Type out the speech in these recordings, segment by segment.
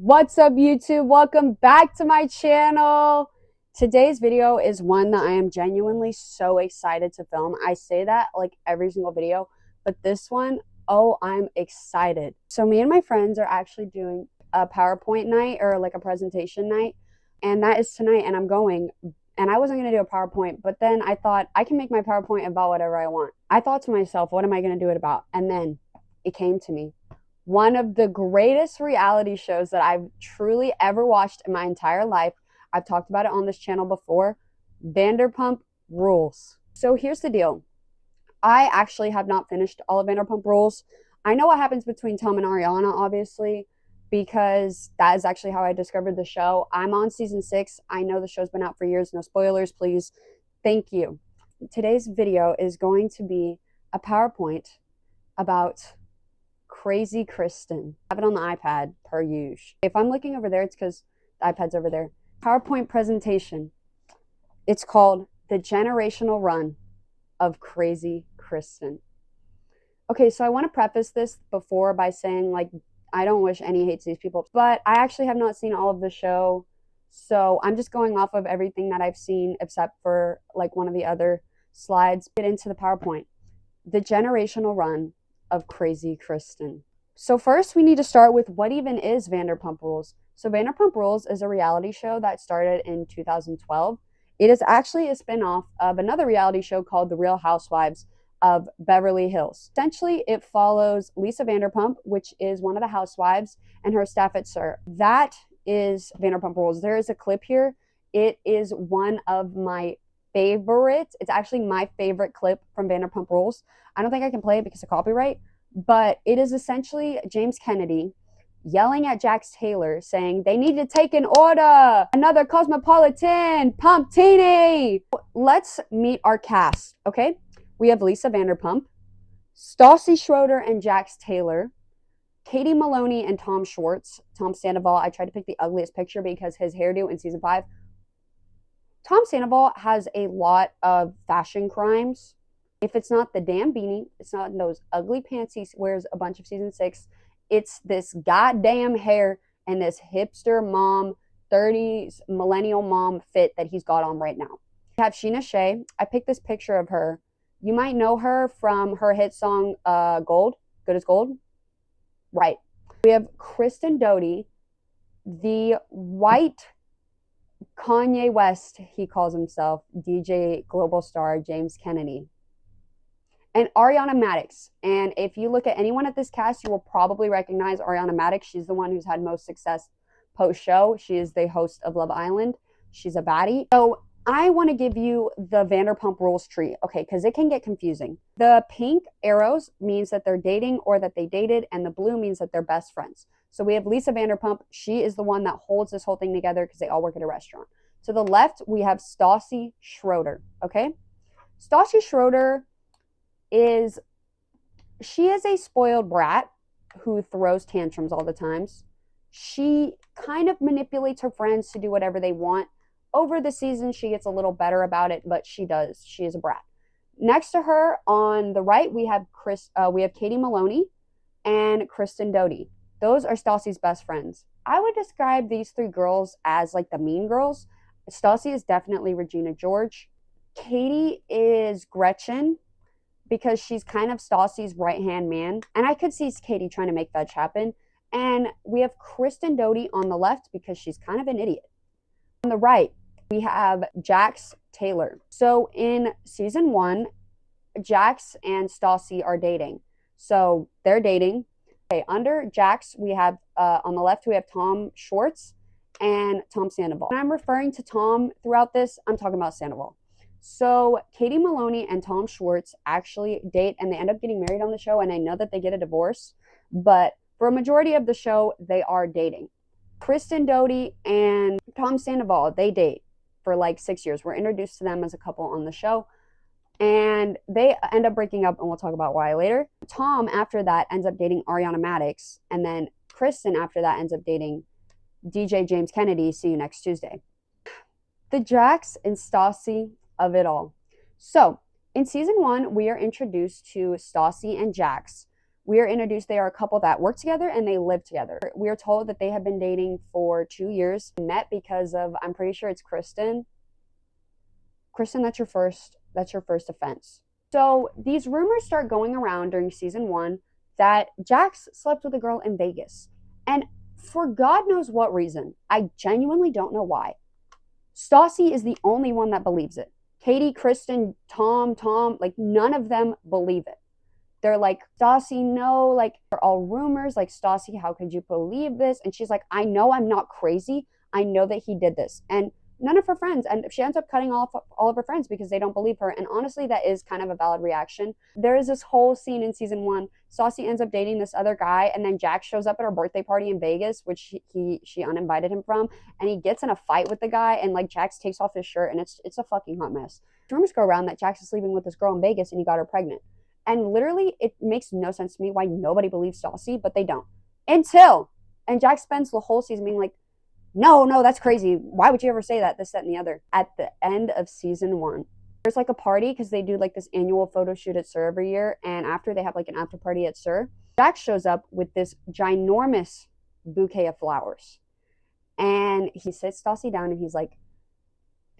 What's up, YouTube? Welcome back to my channel. Today's video is one that I am genuinely so excited to film. I say that like every single video, but this one, oh, I'm excited. So me and my friends are actually doing a PowerPoint night or like a presentation night, and that is tonight, and I'm going. And I wasn't going to do a PowerPoint, but then I thought I can make my PowerPoint about whatever I want. I thought to myself, what am I going to do it about? And then it came to me. One of the greatest reality shows that I've truly ever watched in my entire life. I've talked about it on this channel before. Vanderpump Rules. So here's the deal. I actually have not finished all of Vanderpump Rules. I know what happens between Tom and Ariana, obviously, because that is actually how I discovered the show. I'm on season 6. I know the show's been out for years. No spoilers, please. Thank you. Today's video is going to be a PowerPoint about Crazy Kristen. I have it on the iPad per usual. If I'm looking over there, it's because the iPad's over there. PowerPoint presentation. It's called The Generational Run of Crazy Kristen. Okay, so I want to preface this before by saying, like, I don't wish any hate to these people, but I actually have not seen all of the show, so I'm just going off of everything that I've seen except for like one of the other slides. Get into the PowerPoint. The Generational Run of Crazy Kristen. So first we need to start with what even is Vanderpump Rules. So Vanderpump Rules is a reality show that started in 2012. It is actually a spin-off of another reality show called The Real Housewives of Beverly Hills. Essentially, it follows Lisa Vanderpump, which is one of the housewives, and her staff at SUR. That is Vanderpump Rules. There is a clip here. It is one of my favorites. It's actually my favorite clip from Vanderpump Rules. I don't think I can play it because of copyright, but it is essentially James Kennedy yelling at Jax Taylor saying they need to take an order, another Cosmopolitan, Pumptini. Let's meet our cast, okay? We have Lisa Vanderpump, Stassi Schroeder and Jax Taylor, Katie Maloney and Tom Schwartz, Tom Sandoval. I tried to pick the ugliest picture because his hairdo in season 5. Tom Sandoval has a lot of fashion crimes. If it's not the damn beanie, it's not those ugly pants he wears a bunch of season 6, it's this goddamn hair and this hipster mom, 30s millennial mom fit that he's got on right now. We have Sheena Shea. I picked this picture of her. You might know her from her hit song, Gold, Good as Gold. Right. We have Kristen Doty, the white Kanye West, he calls himself, DJ Global Star James Kennedy, and Ariana Madix. And if you look at anyone at this cast, you will probably recognize Ariana Madix. She's the one who's had most success post-show. She is the host of Love Island. She's a baddie. So I want to give you the Vanderpump Rules tree, okay, because it can get confusing. The pink arrows means that they're dating or that they dated, and the blue means that they're best friends. So we have Lisa Vanderpump. She is the one that holds this whole thing together because they all work at a restaurant. To the left, we have Stassi Schroeder, okay? Stassi Schroeder is a spoiled brat who throws tantrums all the times. She kind of manipulates her friends to do whatever they want. Over the season, she gets a little better about it, but she does. She is a brat. Next to her on the right, we have Katie Maloney and Kristen Doty. Those are Stassi's best friends. I would describe these 3 girls as like the mean girls. Stassi is definitely Regina George. Katie is Gretchen because she's kind of Stassi's right-hand man. And I could see Katie trying to make fetch happen. And we have Kristen Doty on the left because she's kind of an idiot. On the right, we have Jax Taylor. So in season 1, Jax and Stassi are dating. So they're dating. Okay, under Jax, we have, on the left, we have Tom Schwartz and Tom Sandoval. When I'm referring to Tom throughout this, I'm talking about Sandoval. So Katie Maloney and Tom Schwartz actually date, and they end up getting married on the show, and I know that they get a divorce, but for a majority of the show, they are dating. Kristen Doty and Tom Sandoval, they date for like 6 years. We're introduced to them as a couple on the show, and they end up breaking up, and we'll talk about why later. Tom, after that, ends up dating Ariana Madix, and then Kristen, after that, ends up dating DJ James Kennedy. See you next Tuesday. The Jax and Stassi of it all. So, in season 1, we are introduced to Stassi and Jax, We are introduced, they are a couple that work together and they live together. We are told that they have been dating for 2 years, met because of, I'm pretty sure it's Kristen. Kristen, that's your first offense. So these rumors start going around during season 1 that Jax slept with a girl in Vegas. And for God knows what reason, I genuinely don't know why, Stassi is the only one that believes it. Katie, Kristen, Tom, like none of them believe it. They're like, Stassi, no, like they're all rumors. Like, Stassi, how could you believe this? And she's like, I know I'm not crazy. I know that he did this. And none of her friends, and she ends up cutting off all of her friends because they don't believe her. And honestly, that is kind of a valid reaction. There is this whole scene in season 1. Stassi ends up dating this other guy, and then Jack shows up at her birthday party in Vegas, which she uninvited him from, and he gets in a fight with the guy, and like Jax takes off his shirt, and it's a fucking hot mess. Rumors go around that Jax is sleeping with this girl in Vegas, and he got her pregnant. And literally, it makes no sense to me why nobody believes Stassi, but they don't. And Jack spends the whole season being like, no, that's crazy. Why would you ever say that? This, that, and the other. At the end of season 1, there's like a party because they do like this annual photo shoot at SUR every year. And after, they have like an after party at SUR. Jack shows up with this ginormous bouquet of flowers. And he sits Stassi down and he's like,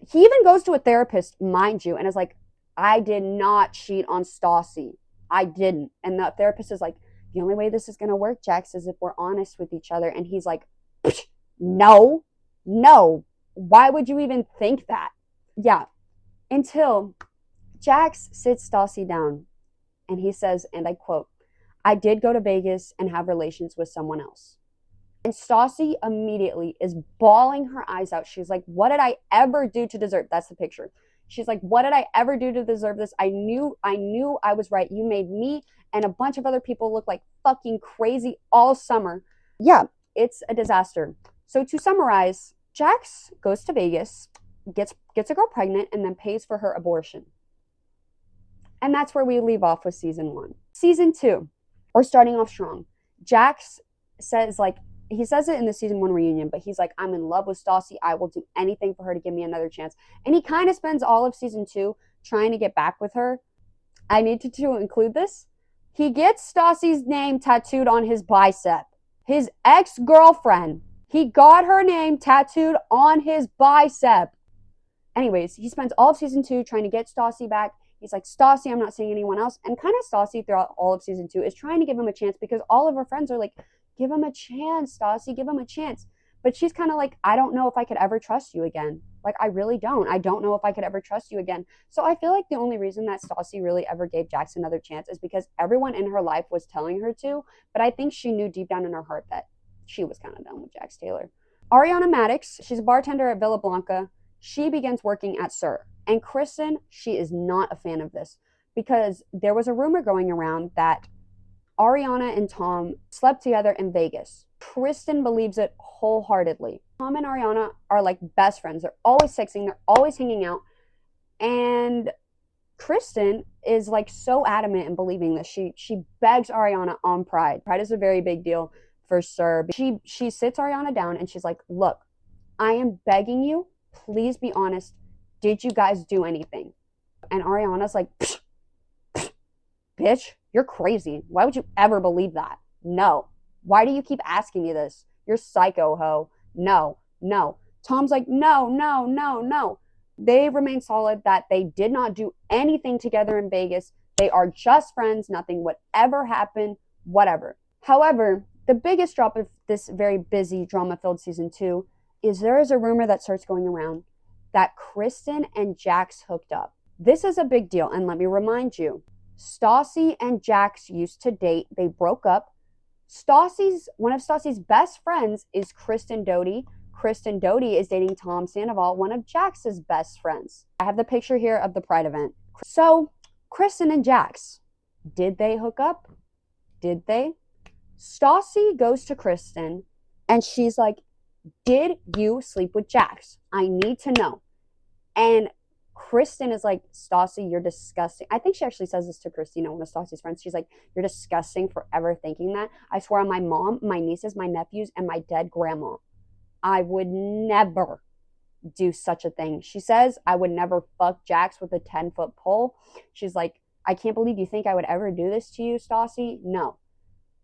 he even goes to a therapist, mind you, and is like, I did not cheat on Stassi. I didn't. And the therapist is like, the only way this is going to work, Jax, is if we're honest with each other. And he's like, no. Why would you even think that? Yeah. Until Jax sits Stassi down and he says, and I quote, I did go to Vegas and have relations with someone else. And Stassi immediately is bawling her eyes out. She's like, what did I ever do to deserve? That's the picture. She's like, what did I ever do to deserve this? I knew I was right. You made me and a bunch of other people look like fucking crazy all summer. Yeah, it's a disaster. So to summarize, Jax goes to Vegas, gets a girl pregnant, and then pays for her abortion. And that's where we leave off with season 1. Season 2, we're starting off strong. Jax says, like, he says it in the season 1 reunion, but he's like, I'm in love with Stassi. I will do anything for her to give me another chance. And he kind of spends all of season 2 trying to get back with her. I need to include this. He gets Stassi's name tattooed on his bicep. His ex-girlfriend, he got her name tattooed on his bicep. Anyways, he spends all of season 2 trying to get Stassi back. He's like, Stassi, I'm not seeing anyone else. And kind of Stassi throughout all of season 2 is trying to give him a chance because all of her friends are like, give him a chance, Stassi, give him a chance. But she's kind of like, I don't know if I could ever trust you again. Like, I really don't. I don't know if I could ever trust you again. So I feel like the only reason that Stassi really ever gave Jax another chance is because everyone in her life was telling her to. But I think she knew deep down in her heart that she was kind of done with Jax Taylor. Ariana Maddox, she's a bartender at Villa Blanca. She begins working at SUR. And Kristen, she is not a fan of this because there was a rumor going around that Ariana and Tom slept together in Vegas. Kristen believes it wholeheartedly. Tom and Ariana are like best friends. They're always texting. They're always hanging out. And Kristen is like so adamant in believing this. She begs Ariana on Pride. Pride is a very big deal for SUR. She sits Ariana down and she's like, look, I am begging you. Please be honest. Did you guys do anything? And Ariana's like, bitch, you're crazy. Why would you ever believe that? No. Why do you keep asking me this? You're psycho, ho. No. Tom's like, no. They remain solid that they did not do anything together in Vegas. They are just friends. Nothing would ever happen, whatever. However, the biggest drop of this very busy, drama-filled season 2 is there is a rumor that starts going around that Kristen and Jax hooked up. This is a big deal, and let me remind you, Stassi and Jax used to date. They broke up. One of Stassi's best friends is Kristen Doty. Kristen Doty is dating Tom Sandoval, one of Jax's best friends. I have the picture here of the Pride event. So, Kristen and Jax, did they hook up? Did they? Stassi goes to Kristen and she's like, did you sleep with Jax? I need to know. And Kristen is like, Stassi, you're disgusting. I think she actually says this to Christina, one of Stassi's friends. She's like, you're disgusting for ever thinking that. I swear on my mom, my nieces, my nephews, and my dead grandma, I would never do such a thing. She says, I would never fuck Jax with a 10-foot pole. She's like, I can't believe you think I would ever do this to you, Stassi. No.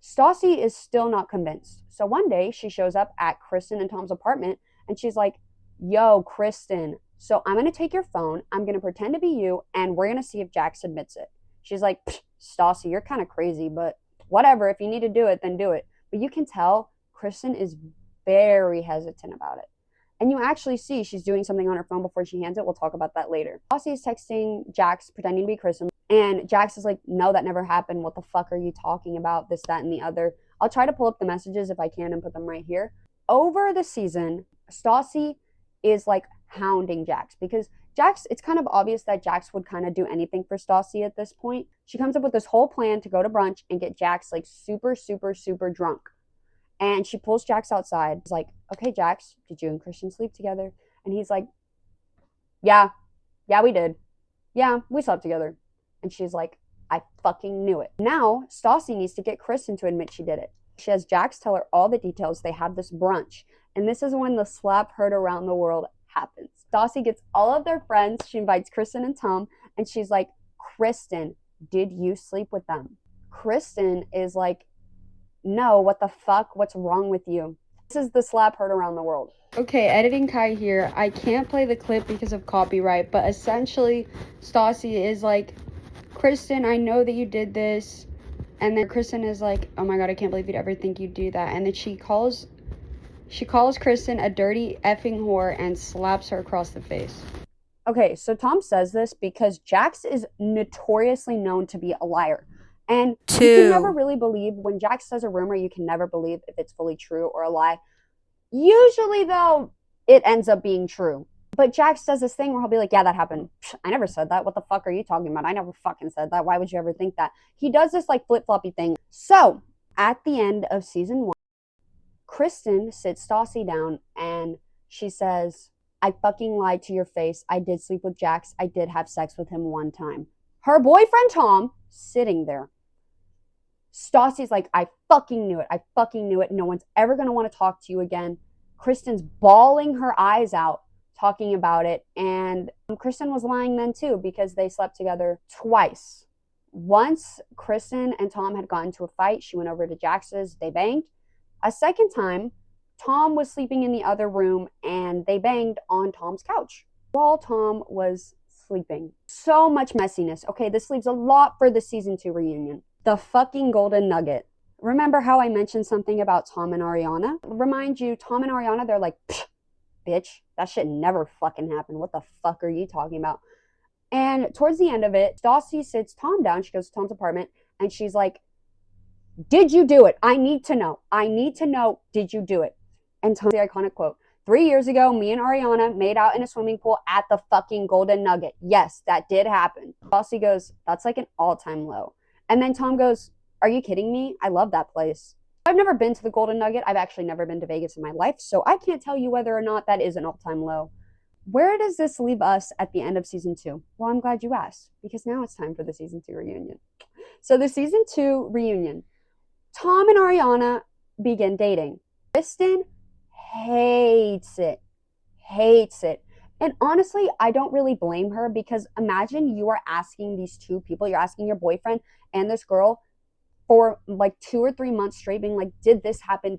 Stassi is still not convinced. So one day she shows up at Kristen and Tom's apartment and she's like, yo, Kristen, so I'm going to take your phone. I'm going to pretend to be you and we're going to see if Jax admits it. She's like, Stassi, you're kind of crazy, but whatever. If you need to do it, then do it. But you can tell Kristen is very hesitant about it. And you actually see she's doing something on her phone before she hands it. We'll talk about that later. Stassi is texting Jax, pretending to be Kristen. And Jax is like, no, that never happened. What the fuck are you talking about? This, that, and the other. I'll try to pull up the messages if I can and put them right here. Over the season, Stassi is like hounding Jax because Jax, it's kind of obvious that Jax would kind of do anything for Stassi at this point. She comes up with this whole plan to go to brunch and get Jax like super, super, super drunk. And she pulls Jax outside. She's like, okay, Jax, did you and Kristen sleep together? And he's like, yeah, we did. Yeah, we slept together. And she's like, I fucking knew it. Now, Stassi needs to get Kristen to admit she did it. She has Jax tell her all the details. They have this brunch. And this is when the slap heard around the world happens. Stassi gets all of their friends. She invites Kristen and Tom. And she's like, Kristen, did you sleep with them? Kristen is like, no, what the fuck? What's wrong with you? This is the slap heard around the world. Okay, editing Kai here. I can't play the clip because of copyright, but essentially, Stassi is like, Kristen, I know that you did this. And then Kristen is like, oh my god, I can't believe you'd ever think you'd do that. And then she calls Kristen a dirty effing whore and slaps her across the face. Okay, so Tom says this because Jax is notoriously known to be a liar. And you can never really believe, when Jax says a rumor, you can never believe if it's fully true or a lie. Usually, though, it ends up being true. But Jax does this thing where he'll be like, yeah, that happened. I never said that. What the fuck are you talking about? I never fucking said that. Why would you ever think that? He does this like flip-floppy thing. So, at the end of season 1, Kristen sits Stassi down and she says, I fucking lied to your face. I did sleep with Jax. I did have sex with him one time. Her boyfriend, Tom, sitting there. Stassi's like, I fucking knew it. I fucking knew it. No one's ever going to want to talk to you again. Kristen's bawling her eyes out talking about it. And Kristen was lying then too because they slept together twice. Once Kristen and Tom had gotten into a fight, she went over to Jax's. They banged. A second time, Tom was sleeping in the other room and they banged on Tom's couch while Tom was sleeping. So much messiness. Okay, this leaves a lot for the season 2 reunion. The fucking golden nugget. Remember how I mentioned something about Tom and Ariana? Remind you, Tom and Ariana, they're like, bitch, that shit never fucking happened. What the fuck are you talking about? And towards the end of it, Stassi sits Tom down. She goes to Tom's apartment and she's like, did you do it? I need to know. I need to know, did you do it? And Tom's the iconic quote, 3 years ago, me and Ariana made out in a swimming pool at the fucking Golden Nugget. Yes, that did happen. Stassi goes, that's like an all-time low. And then Tom goes, are you kidding me? I love that place. I've never been to the Golden Nugget. I've actually never been to Vegas in my life, so I can't tell you whether or not that is an all-time low. Where does this leave us at the end of season 2? Well, I'm glad you asked, because now it's time for the season 2 reunion. So the season 2 reunion, Tom and Ariana begin dating. Kristen hates it. And honestly, I don't really blame her because imagine you are asking these two people, you're asking your boyfriend and this girl for like 2 or 3 months straight being like, did this happen?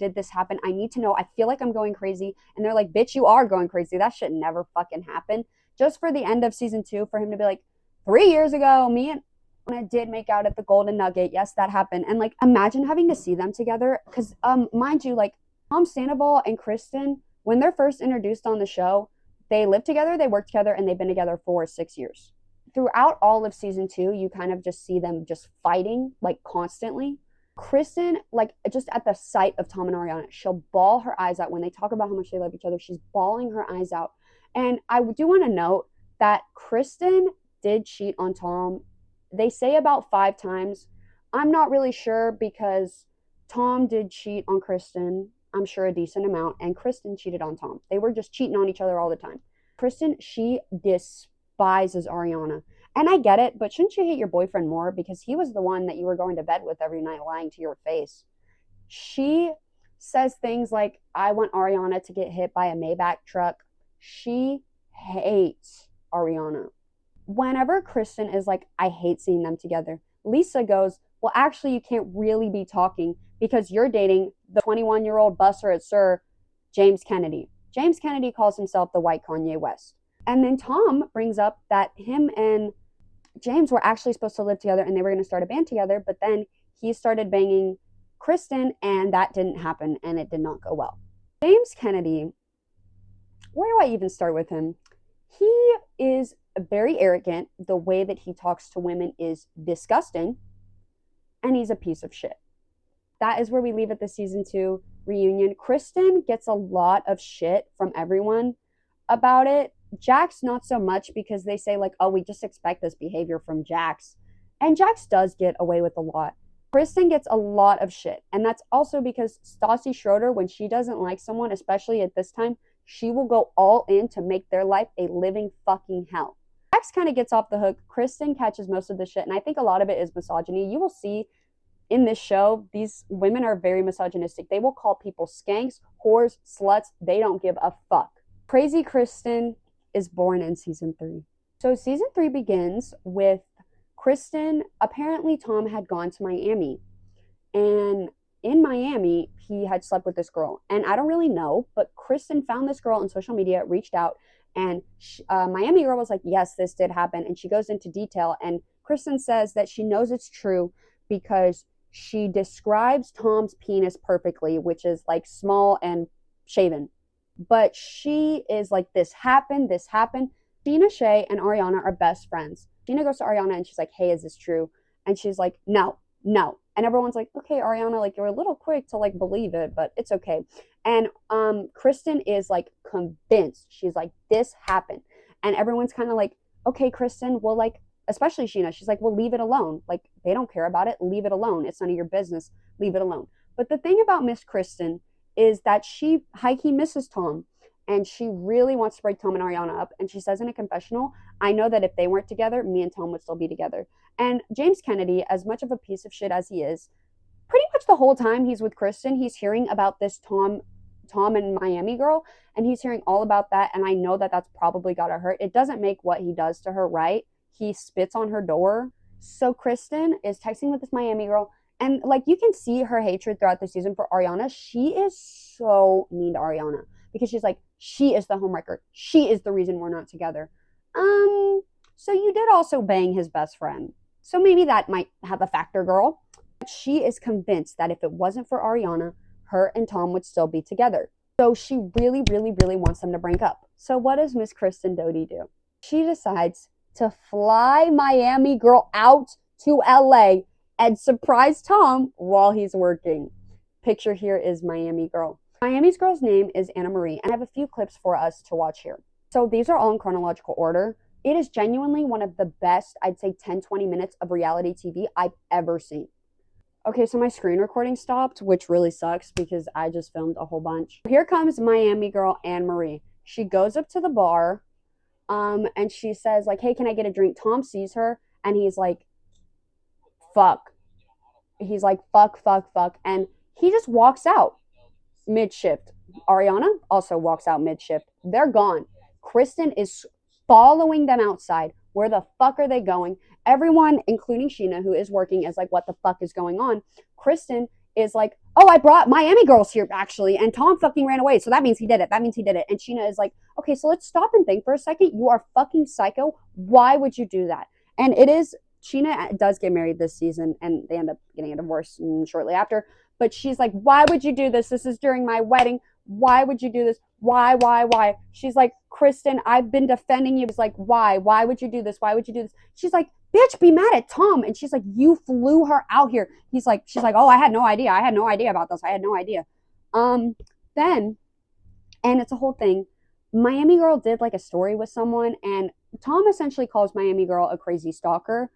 I need to know. I feel like I'm going crazy. And they're like, bitch, you are going crazy. That shit never fucking happened. Just for the end of season 2, for him to be like, 3 years ago, me and I did make out at the Golden Nugget. Yes, that happened. And like, imagine having to see them together. Because mind you, like Tom Sandoval and Kristen, when they're first introduced on the show, they lived together, they worked together, and they've been together for 6 years. Throughout all of season 2, you kind of just see them just fighting like constantly. Kristen, like just at the sight of Tom and Ariana, she'll bawl her eyes out when they talk about how much they love each other. She's bawling her eyes out. And I do want to note that Kristen did cheat on Tom. They say about 5 times. I'm not really sure because Tom did cheat on Kristen, I'm sure a decent amount, and Kristen cheated on Tom. They were just cheating on each other all the time. Kristen, she despises Ariana. And I get it, but shouldn't you hate your boyfriend more? Because he was the one that you were going to bed with every night lying to your face. She says things like, I want Ariana to get hit by a Maybach truck. She hates Ariana. Whenever Kristen is like, I hate seeing them together, Lisa goes, well, actually, you can't really be talking because you're dating the 21-year-old busser at Sir James Kennedy. James Kennedy calls himself the white Kanye West. And then Tom brings up that him and James were actually supposed to live together and they were going to start a band together, but then he started banging Kristen and that didn't happen and it did not go well. James Kennedy, where do I even start with him? He is very arrogant. The way that he talks to women is disgusting, and he's a piece of shit. That is where we leave it the season 2 reunion. Kristen gets a lot of shit from everyone about it. Jax, not so much, because they say, like, oh, we just expect this behavior from Jax. And Jax does get away with a lot. Kristen gets a lot of shit. And that's also because Stassi Schroeder, when she doesn't like someone, especially at this time, she will go all in to make their life a living fucking hell. Jax kind of gets off the hook. Kristen catches most of the shit. And I think a lot of it is misogyny. You will see in this show, these women are very misogynistic. They will call people skanks, whores, sluts. They don't give a fuck. Crazy Kristen is born in season 3. So season 3 begins with Kristen. Apparently Tom had gone to Miami, and in Miami he had slept with this girl, and I don't really know, but Kristen found this girl on social media, reached out, and Miami girl was like, yes, this did happen, and she goes into detail, and Kristen says that she knows it's true because she describes Tom's penis perfectly, which is like small and shaven. But she is like, this happened. Sheena Shea and Ariana are best friends. Sheena goes to Ariana and she's like, hey, is this true? And she's like, no. And everyone's like, okay, Ariana, like, you're a little quick to like believe it, but it's okay. And Kristen is like convinced. She's like, this happened. And everyone's kind of like, okay, Kristen, well, like, especially Sheena, she's like, well, leave it alone. Like, they don't care about it. Leave it alone. It's none of your business. Leave it alone. But the thing about Miss Kristen is that she high-key misses Tom, and she really wants to break Tom and Ariana up. And she says in a confessional, I know that if they weren't together, me and Tom would still be together. And James Kennedy, as much of a piece of shit as he is, pretty much the whole time he's with Kristen, he's hearing about this Tom and Miami girl, and he's hearing all about that. And I know that that's probably got to hurt. It doesn't make what he does to her right. He spits on her door. So Kristen is texting with this Miami girl, and like, you can see her hatred throughout the season for Ariana. She is so mean to Ariana because she's like, she is the homewrecker. She is the reason we're not together. So you did also bang his best friend. So maybe that might have a factor, girl. She is convinced that if it wasn't for Ariana, her and Tom would still be together. So she really, really, really wants them to break up. So what does Miss Kristen Doty do? She decides to fly Miami girl out to LA and surprise Tom while he's working. Picture here is Miami girl. Miami's girl's name is Anna Marie, and I have a few clips for us to watch here. So these are all in chronological order. It is genuinely one of the best, I'd say 10-20 minutes of reality TV I've ever seen. Okay, so my screen recording stopped, which really sucks because I just filmed a whole bunch. Here comes Miami girl Anne Marie. She goes up to the bar, and she says, like, hey, can I get a drink? Tom sees her, and he's like, fuck. He's like, fuck. And he just walks out mid-shift. Ariana also walks out mid-shift. They're gone. Kristen is following them outside. Where the fuck are they going? Everyone, including Sheena, who is working, is like, what the fuck is going on? Kristen is like, oh, I brought Miami girls here, actually, and Tom fucking ran away, so that means he did it. And Sheena is like, okay, so let's stop and think for a second. You are fucking psycho. Why would you do that? And it is, Sheena does get married this season, and they end up getting a divorce shortly after. But she's like, why would you do this? This is during my wedding. Why would you do this? Why? She's like, Kristen, I've been defending you. It's like, why? Why would you do this? Why would you do this? She's like, bitch, be mad at Tom. And she's like, you flew her out here. She's like, oh, I had no idea. I had no idea about this. I had no idea. Then, and it's a whole thing. Miami girl did like a story with someone, and Tom essentially calls Miami girl a crazy stalker.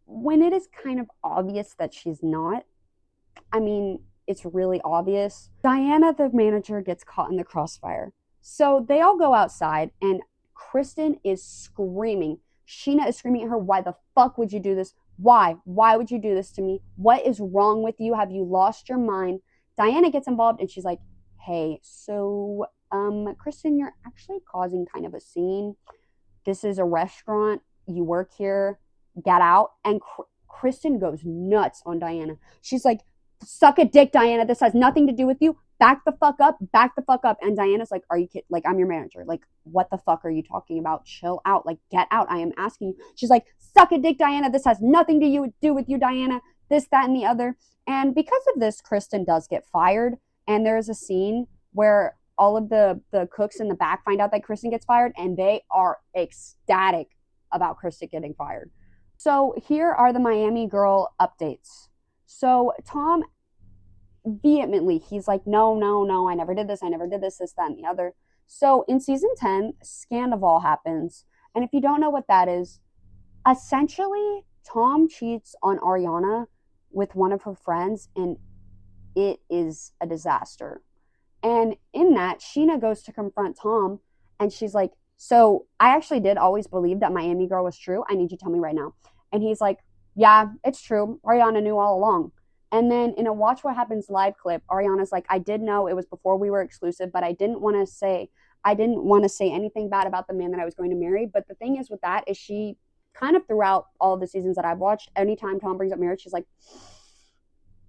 When it is kind of obvious that she's not. I mean, it's really obvious. Diana, the manager, gets caught in the crossfire. So they all go outside, and Kristen is screaming. Sheena is screaming at her, why the fuck would you do this? Why? Why would you do this to me? What is wrong with you? Have you lost your mind? Diana gets involved, and she's like, hey, so, Kristen, you're actually causing kind of a scene. This is a restaurant. You work here. get out. And Kristen goes nuts on Diana. She's like, suck a dick, Diana. This has nothing to do with you. Back the fuck up. Back the fuck up. And Diana's like, are you kidding? Like, I'm your manager. Like, what the fuck are you talking about? Chill out. Like, get out. I am asking you. She's like, suck a dick, Diana. This has nothing to do with you, Diana. This, that, and the other. And because of this, Kristen does get fired. And there is a scene where all of the cooks in the back find out that Kristen gets fired, and they are ecstatic about Kristen getting fired. So here are the Miami Girl updates. So Tom vehemently, he's like, no, I never did this, this, that, and the other. So in season 10, Scandival happens. And if you don't know what that is, essentially, Tom cheats on Ariana with one of her friends, and it is a disaster. And in that, Sheena goes to confront Tom, and she's like, so I actually did always believe that Miami Girl was true. I need you to tell me right now. And he's like, yeah, it's true. Ariana knew all along. And then in a Watch What Happens live clip, Ariana's like, I did know it was before we were exclusive, but I didn't want to say anything bad about the man that I was going to marry. But the thing is with that is she kind of throughout all of the seasons that I've watched, anytime Tom brings up marriage, she's like,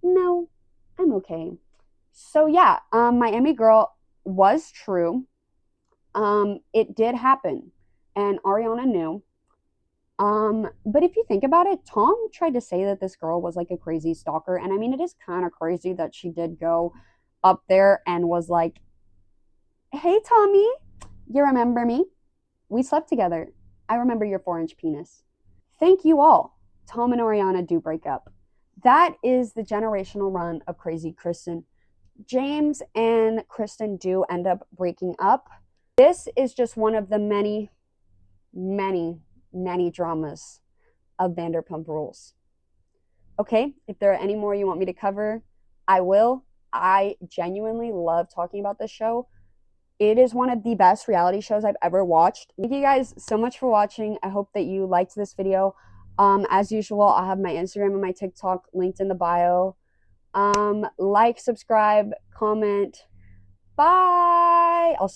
no, I'm okay. So yeah, Miami Girl was true. It did happen, and Ariana knew. But if you think about it, Tom tried to say that this girl was like a crazy stalker, and I mean, it is kind of crazy that she did go up there and was like, "Hey, Tommy, you remember me? We slept together. I remember your 4-inch penis." Thank you all. Tom and Ariana do break up. That is the generational run of Crazy Kristen. James and Kristen do end up breaking up. This is just one of the many, many, many dramas of Vanderpump Rules. Okay, if there are any more you want me to cover, I will. I genuinely love talking about this show. It is one of the best reality shows I've ever watched. Thank you guys so much for watching. I hope that you liked this video. As usual, I'll have my Instagram and my TikTok linked in the bio. Like, subscribe, comment. Bye. I'll